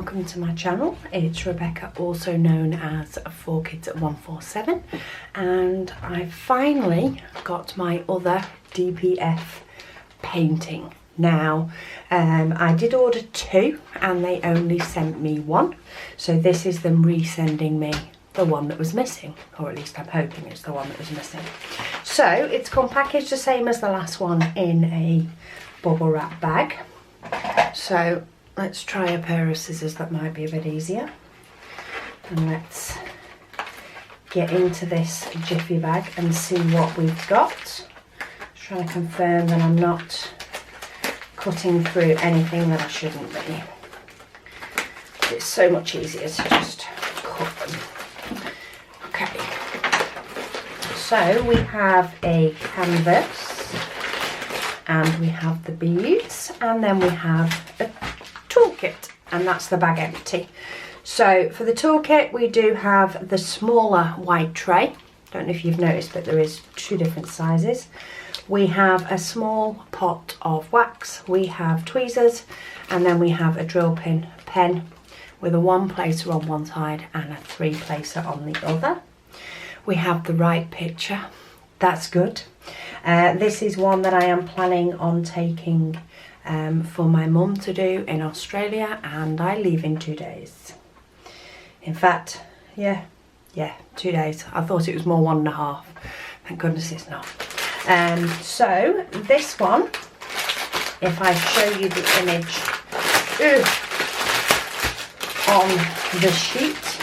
welcome to my channel. It's Rebecca, also known as 4Kids at 147, and I finally got my other DPF painting. Now I did order 2 and they only sent me 1, so this is them resending me the one that was missing, or at least I'm hoping it's the one that was missing. So it's come packaged the same as the last one in a bubble wrap bag. So let's try a pair of scissors, that might be a bit easier. And let's get into this jiffy bag and see what we've got. Just trying to confirm that I'm not cutting through anything that I shouldn't be. It's so much easier to just cut them. Okay, so we have a canvas and we have the beads, and then we have a toolkit, and that's the bag empty. So for the toolkit we do have the smaller white tray. Don't know if you've noticed, but there is 2 different sizes. We have a small pot of wax, we have tweezers, and then we have a drill pen with a 1 placer on one side and a 3 placer on the other. We have the right picture, that's good. This is one that I am planning on taking for my mum to do in Australia, and I leave in 2 days. In fact, yeah, 2 days. I thought it was more 1.5. Thank goodness it's not. So this one, if I show you the image on the sheet,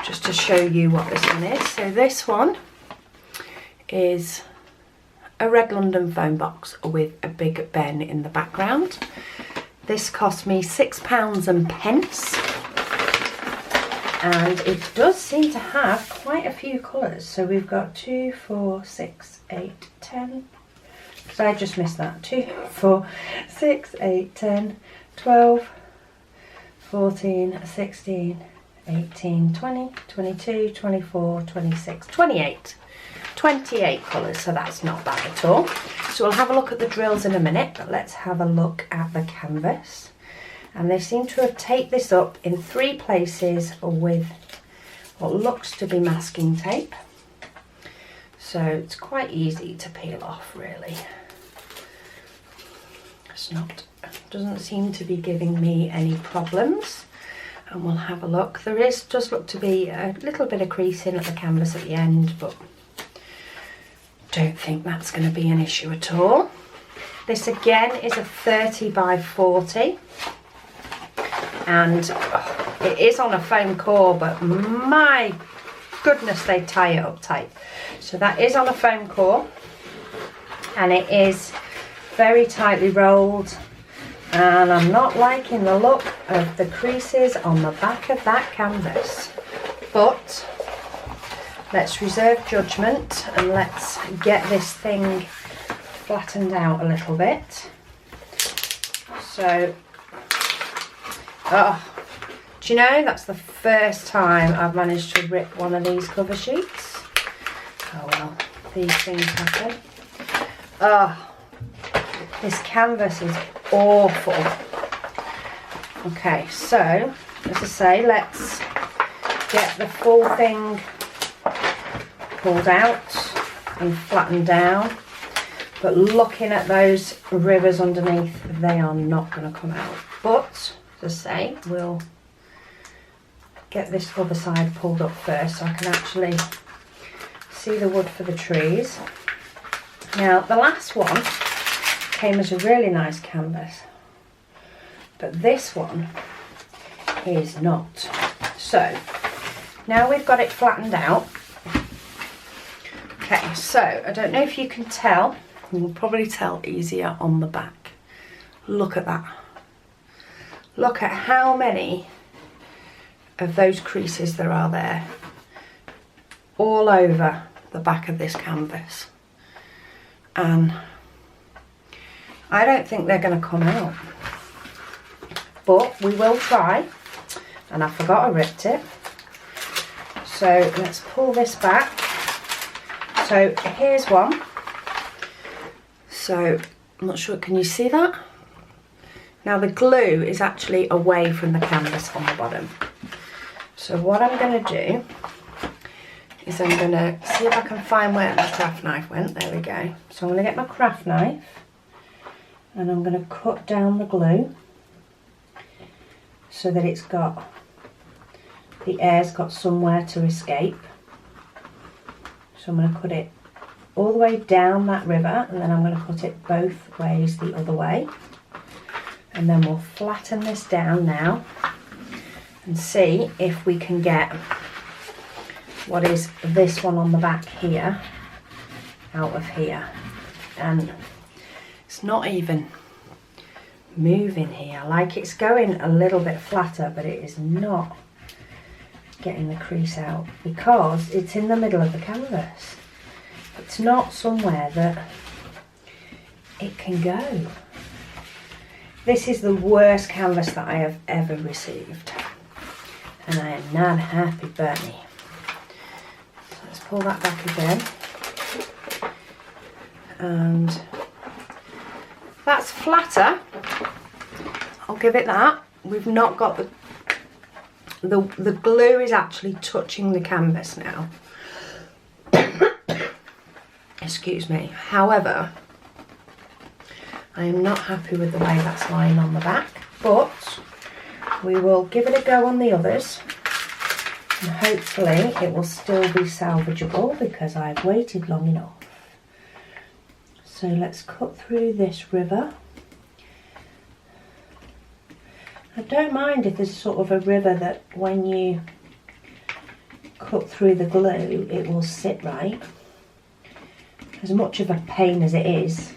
just to show you what this one is. So this one is a red London phone box with a big Ben in the background. This cost me £6 and pence, and it does seem to have quite a few colours. So we've got 2, 4, 6, 8, 10. So I just missed that. 2, 4, 6, 8, 10, 12, 14, 16, 18, 20, 22, 24, 26, 28 colours, so that's not bad at all. So we'll have a look at the drills in a minute, but let's have a look at the canvas. And they seem to have taped this up in 3 places with what looks to be masking tape. So it's quite easy to peel off, really. Doesn't seem to be giving me any problems. And we'll have a look. There does look to be a little bit of creasing at the canvas at the end, but don't think that's going to be an issue at all. This again is a 30 by 40, and it is on a foam core, but my goodness, they tie it up tight. So that is on a foam core, and it is very tightly rolled, and I'm not liking the look of the creases on the back of that canvas, but let's reserve judgment and let's get this thing flattened out a little bit. So, do you know, that's the first time I've managed to rip one of these cover sheets. Oh well, these things happen. This canvas is awful. Okay, so as I say, let's get the full thing pulled out and flattened down, but looking at those rivers underneath, they are not going to come out. But as I say, we'll get this other side pulled up first so I can actually see the wood for the trees. Now the last one came as a really nice canvas, but this one is not. So now we've got it flattened out. Okay, so I don't know if you can tell, you'll probably tell easier on the back. Look at that. Look at how many of those creases there are there, all over the back of this canvas. And I don't think they're going to come out, but we will try. And I forgot I ripped it. So let's pull this back. So here's one. So I'm not sure, can you see that? Now the glue is actually away from the canvas on the bottom. So what I'm going to do is I'm going to see if I can find where my craft knife went. There we go. So I'm going to get my craft knife and I'm going to cut down the glue so that it's got, the air's got somewhere to escape. So I'm going to cut it all the way down that river and then I'm going to cut it both ways the other way. And then we'll flatten this down now and see if we can get what is this one on the back here out of here. And it's not even moving here, like it's going a little bit flatter, but it is not getting the crease out because it's in the middle of the canvas. It's not somewhere that it can go. This is the worst canvas that I have ever received and I am not happy, Bernie. So let's pull that back again, and that's flatter, I'll give it that. We've not got the glue is actually touching the canvas now. Excuse me. However, I am not happy with the way that's lying on the back, but we will give it a go on the others and hopefully it will still be salvageable because I've waited long enough. So let's cut through this river. I don't mind if there's sort of a river that when you cut through the glue it will sit right. As much of a pain as it is,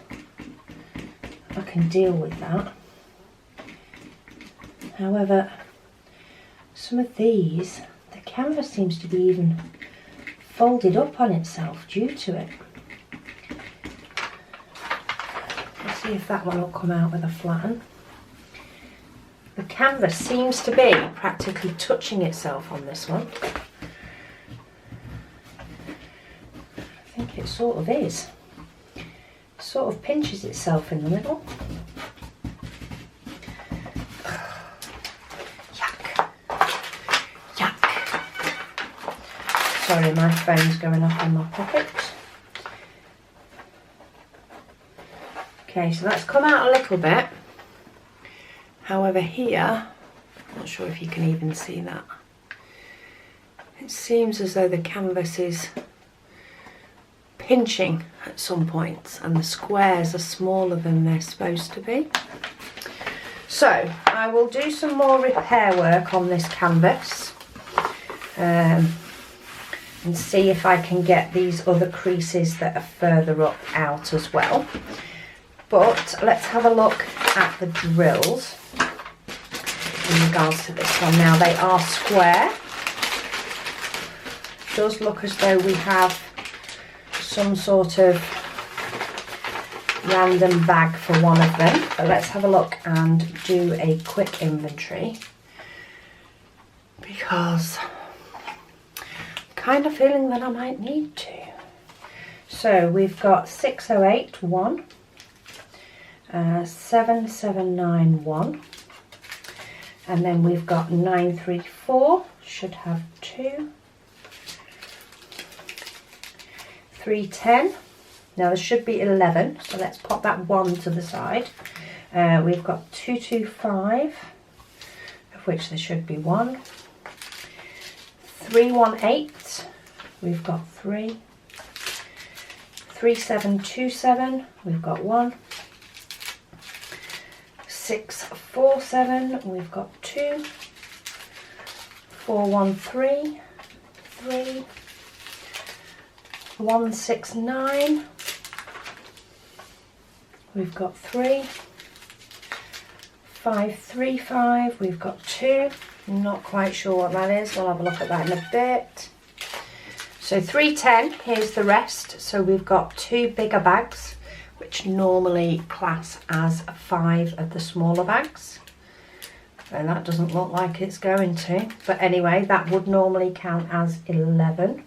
I can deal with that. However, some of these, the canvas seems to be even folded up on itself due to it. Let's see if that one will come out with a flatten. The canvas seems to be practically touching itself on this one. I think it sort of is. It sort of pinches itself in the middle. Yuck. Yuck. Sorry, my phone's going off in my pocket. Okay, so that's come out a little bit. However, here, I'm not sure if you can even see that. It seems as though the canvas is pinching at some points and the squares are smaller than they're supposed to be. So I will do some more repair work on this canvas and see if I can get these other creases that are further up out as well. But let's have a look at the drills in regards to this one. Now they are square. It does look as though we have some sort of random bag for one of them, but let's have a look and do a quick inventory because I'm kind of feeling that I might need to. So we've got 6081, 7791, and then we've got 934, should have 2. 310. Now there should be 11, so let's pop that 1 to the side. We've got 225, of which there should be 1. 318, we've got 3. 3727, we've got 1. 647, we've got 2. 413, 3. 169, we've got 3. 535, we've got 2. Not quite sure what that is, we'll have a look at that in a bit. So 310, here's the rest. So we've got 2 bigger bags, which normally class as 5 of the smaller bags. And that doesn't look like it's going to, but anyway, that would normally count as 11.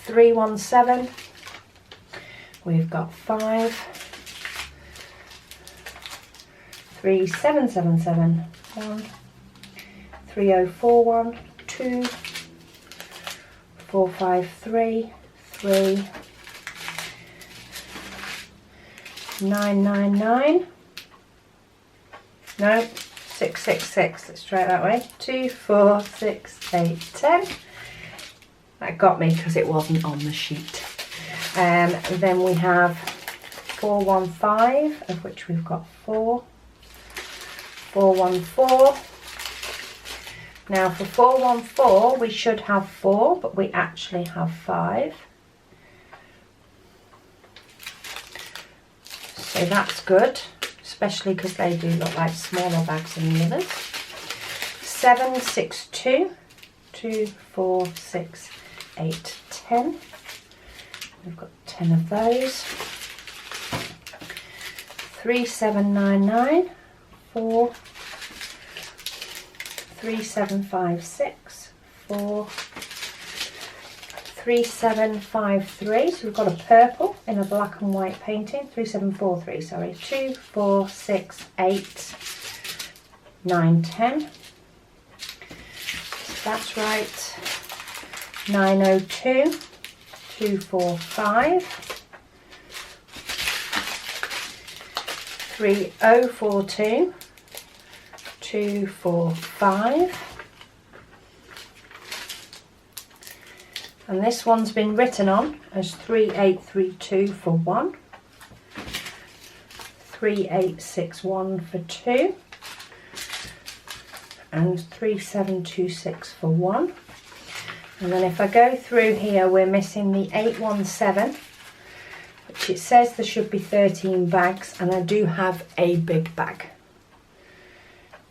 317, we've got 5. 3777 3041 2 453 3 999. No, 666. Let's try it that way. 2 4 6 8 10. That got me because it wasn't on the sheet. Then we have 415, of which we've got 4. 414. Now for 414 we should have 4, but we actually have 5. So that's good, especially because they do look like smaller bags than the others. 762, 2 4 6 8 10. We've got 10 of those. 3799, 4 3756, 4 3753. So we've got a purple in a black and white painting. 3743, sorry. 2 4 6 8 9 10. So that's right. 902, 245. 3042, 245. And this one's been written on as 3832 for 1, 3861 for 2, and 3726 for 1. And then if I go through here, we're missing the 817, which it says there should be 13 bags, and I do have a big bag.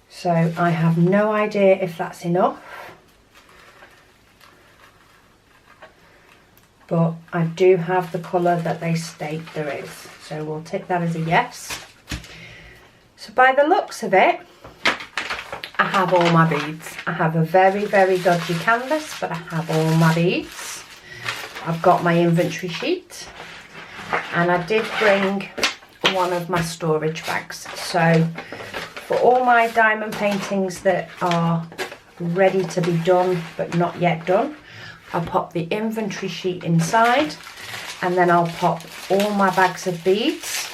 So I have no idea if that's enough, but I do have the colour that they state there is. So we'll take that as a yes. So by the looks of it, I have all my beads. I have a very, very dodgy canvas, but I have all my beads. I've got my inventory sheet, and I did bring one of my storage bags. So for all my diamond paintings that are ready to be done but not yet done, I'll pop the inventory sheet inside, and then I'll pop all my bags of beads,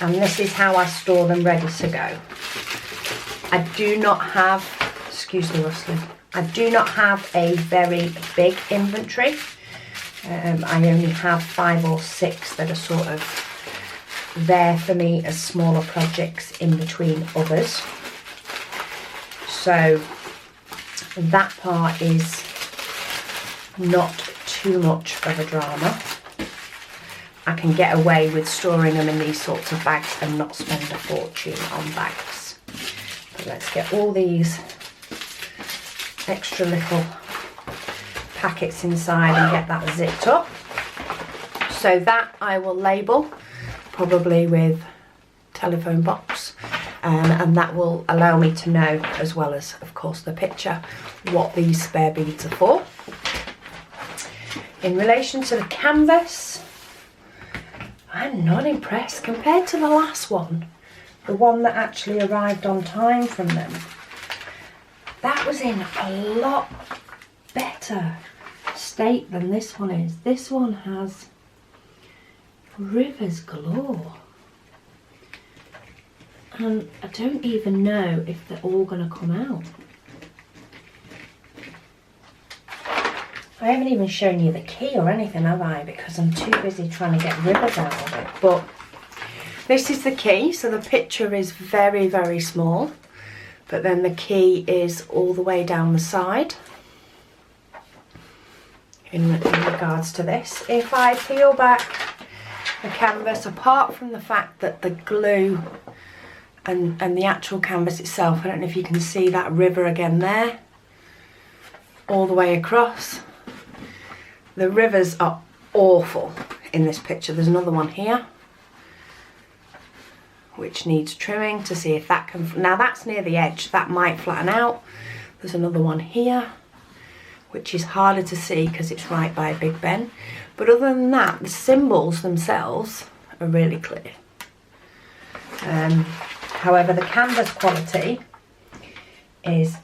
and this is how I store them ready to go. I do not have, excuse the rustling, I do not have a very big inventory. I only have 5 or 6 that are sort of there for me as smaller projects in between others. So that part is not too much of a drama. I can get away with storing them in these sorts of bags and not spend a fortune on bags. But let's get all these extra little packets inside and get that zipped up. So that I will label, probably with telephone box, and that will allow me to know, as well as of course the picture, what these spare beads are for. In relation to the canvas, I'm not impressed compared to the last one, the one that actually arrived on time from them. That was in a lot better state than this one is. This one has rivers galore, and I don't even know if they're all going to come out. I haven't even shown you the key or anything, have I? Because I'm too busy trying to get rivers out of it. But this is the key. So the picture is very, very small. But then the key is all the way down the side in regards to this. If I peel back the canvas, apart from the fact that the glue and the actual canvas itself, I don't know if you can see that river again there, all the way across. The rivers are awful in this picture. There's another one here which needs trimming to see if that can, now that's near the edge, that might flatten out. There's another one here which is harder to see because it's right by a Big Ben. But other than that, the symbols themselves are really clear. However, the canvas quality is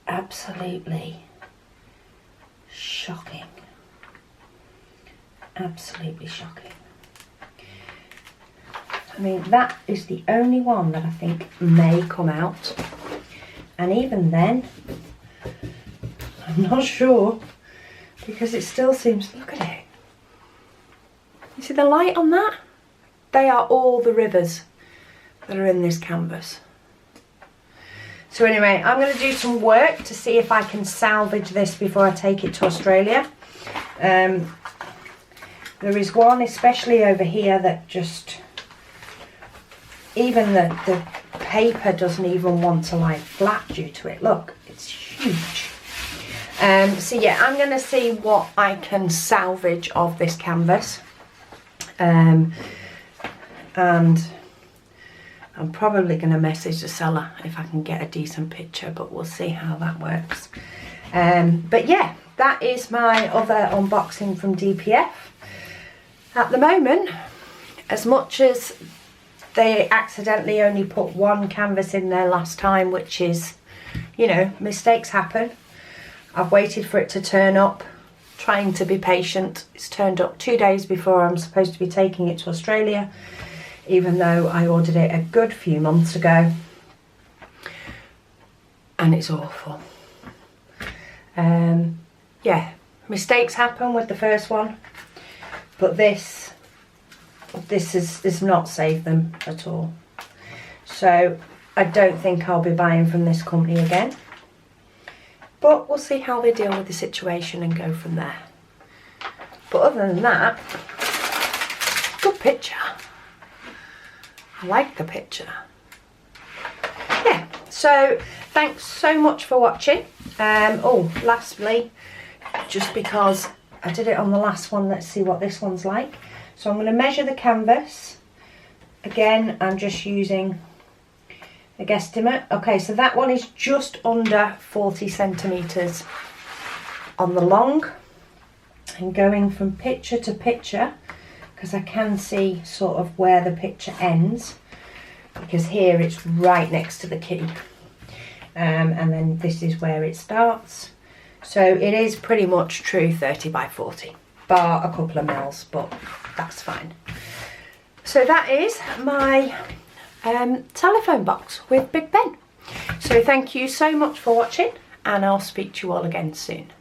absolutely shocking. Absolutely shocking. I mean, that is the only one that I think may come out. And even then, I'm not sure, because it still seems, look at it. You see the light on that? They are all the rivers that are in this canvas. So anyway, I'm going to do some work to see if I can salvage this before I take it to Australia. There is one, especially over here, that just, even the paper doesn't even want to lie flat due to it. Look, it's huge. So yeah, I'm going to see what I can salvage of this canvas. And I'm probably going to message the seller if I can get a decent picture, but we'll see how that works. But yeah, that is my other unboxing from DPF. At the moment, as much as they accidentally only put one canvas in there last time, which is, you know, mistakes happen. I've waited for it to turn up, trying to be patient. It's turned up 2 days before I'm supposed to be taking it to Australia, even though I ordered it a good few months ago. And it's awful. Yeah, mistakes happen with the first one, but this has not saved them at all. So I don't think I'll be buying from this company again. But we'll see how they deal with the situation and go from there. But other than that, good picture. I like the picture. Yeah, so thanks so much for watching. Oh, lastly, just because I did it on the last one, let's see what this one's like. So I'm going to measure the canvas. Again, I'm just using a guesstimate. Okay, so that one is just under 40 centimetres on the long. And going from picture to picture, because I can see sort of where the picture ends, because here it's right next to the key. And then this is where it starts. So it is pretty much true 30 by 40, bar a couple of mils, but that's fine. So that is my telephone box with Big Ben. So thank you so much for watching, and I'll speak to you all again soon.